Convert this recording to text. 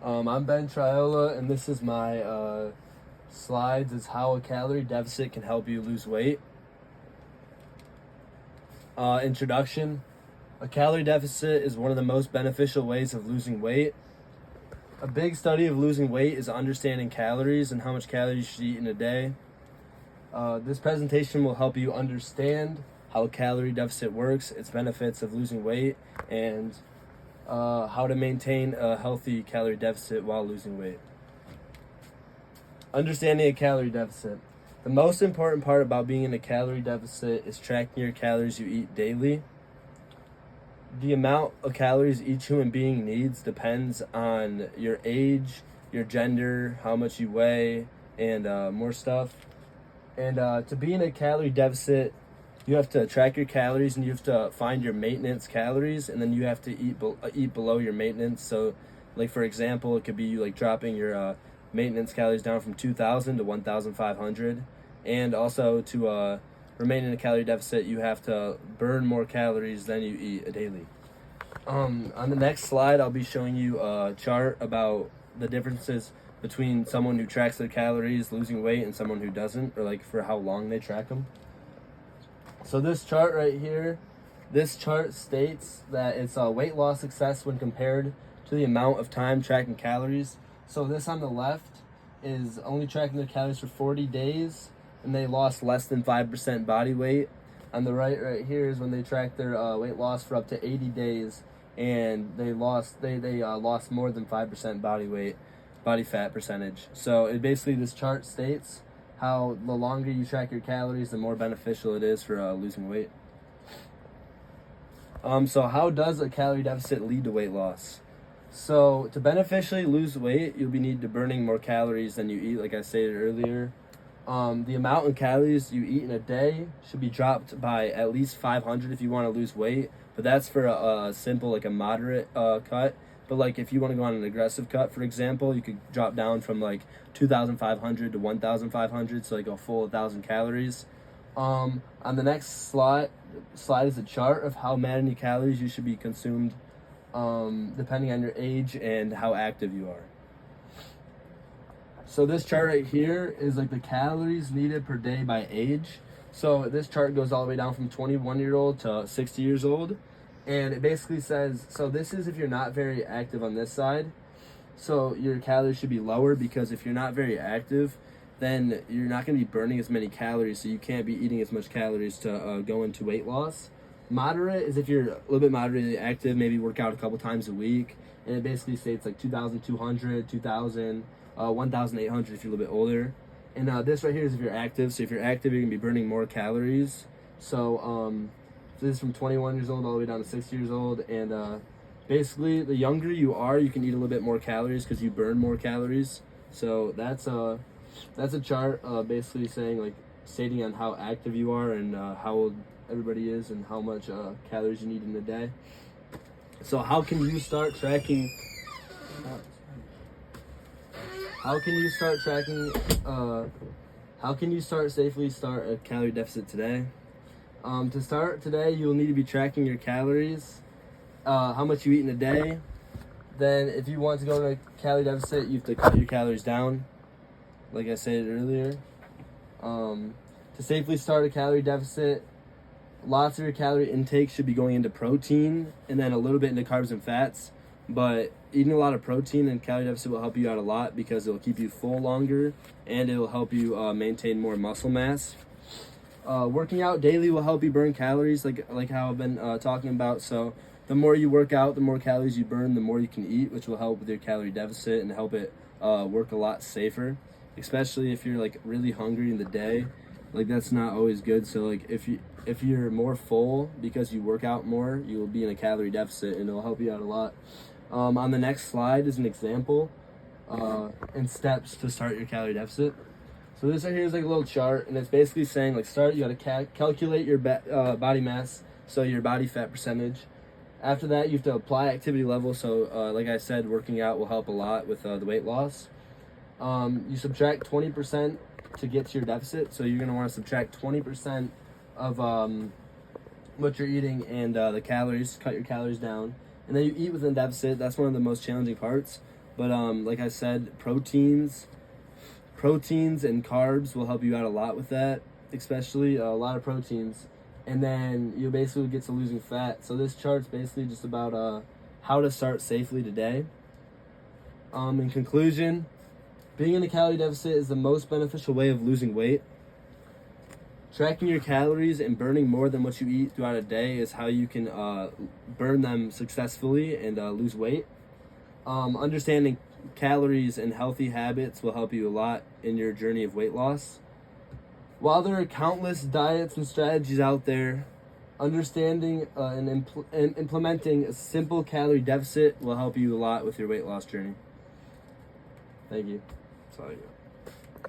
I'm Ben Triola, and this is my slides. Is how a calorie deficit can help you lose weight. Introduction. A calorie deficit is one of the most beneficial ways of losing weight. A big study of losing weight is understanding calories and how much calories you should eat in a day. This presentation will help you understand how a calorie deficit works, its benefits of losing weight, and how to maintain a healthy calorie deficit while losing weight. Understanding a calorie deficit. The most important part about being in a calorie deficit is tracking your calories you eat daily. The amount of calories each human being needs depends on your age, your gender, how much you weigh, and more stuff. And to be in a calorie deficit, you have to track your calories and you have to find your maintenance calories, and then you have to eat below your maintenance. So, like for example, it could be like dropping your maintenance calories down from 2,000 to 1,500, and also to remain in a calorie deficit, you have to burn more calories than you eat daily. On the next slide, I'll be showing you a chart about the differences between someone who tracks their calories losing weight and someone who doesn't, or like for how long they track them. So this chart right here, this chart states that it's a weight loss success when compared to the amount of time tracking calories. So this on the left is only tracking their calories for 40 days, and they lost less than 5% body weight. On the right here is when they tracked their weight loss for up to 80 days, and they lost more than 5% body fat percentage. So it basically, this chart states how the longer you track your calories, the more beneficial it is for losing weight. So how does a calorie deficit lead to weight loss? So to beneficially lose weight, you'll need to burning more calories than you eat, like I stated earlier. The amount of calories you eat in a day should be dropped by at least 500 if you want to lose weight, but that's for a simple, like a moderate cut. But like if you want to go on an aggressive cut, for example, you could drop down from like 2,500 to 1,500, so like a full 1,000 calories. On the next slide is a chart of how many calories you should be consumed depending on your age and how active you are. So this chart right here is like the calories needed per day by age. So this chart goes all the way down from 21-year-old to 60 years old. And it basically says, so this is if you're not very active on this side. So your calories should be lower, because if you're not very active, then you're not going to be burning as many calories. So you can't be eating as much calories to go into weight loss. Moderate is if you're a little bit moderately active, maybe work out a couple times a week. And it basically states like 2,200, 2,000. 1,800 if you're a little bit older. And this right here is if you're active. So if you're active, you're gonna be burning more calories. So this is from 21 years old all the way down to 60 years old. And basically, the younger you are, you can eat a little bit more calories because you burn more calories. So that's a chart basically saying, like, stating on how active you are and how old everybody is and how much calories you need in a day. So how can you start tracking? How can you safely start a calorie deficit today? To start today, you'll need to be tracking your calories, how much you eat in a day. Then if you want to go to a calorie deficit, you have to cut your calories down, like I said earlier. To safely start a calorie deficit, lots of your calorie intake should be going into protein and then a little bit into carbs and fats. But eating a lot of protein and calorie deficit will help you out a lot because it'll keep you full longer and it'll help you maintain more muscle mass. Working out daily will help you burn calories, like how I've been talking about. So the more you work out, the more calories you burn, the more you can eat, which will help with your calorie deficit and help it work a lot safer, especially if you're like really hungry in the day. Like that's not always good. So like if you're more full because you work out more, you will be in a calorie deficit and it'll help you out a lot. On the next slide is an example and steps to start your calorie deficit. So this right here is like a little chart, and it's basically saying, like, you got to calculate your body mass, so your body fat percentage. After that, you have to apply activity level. So like I said, working out will help a lot with the weight loss. You subtract 20% to get to your deficit. So you're going to want to subtract 20% of what you're eating and the calories, cut your calories down. And then you eat within deficit. That's one of the most challenging parts. But like I said, proteins and carbs will help you out a lot with that, especially a lot of proteins. And then you basically get to losing fat. So this chart's basically just about how to start safely today. In conclusion, being in a calorie deficit is the most beneficial way of losing weight. Tracking your calories and burning more than what you eat throughout a day is how you can burn them successfully and lose weight. Understanding calories and healthy habits will help you a lot in your journey of weight loss. While there are countless diets and strategies out there, understanding and implementing a simple calorie deficit will help you a lot with your weight loss journey. Thank you. That's all I got.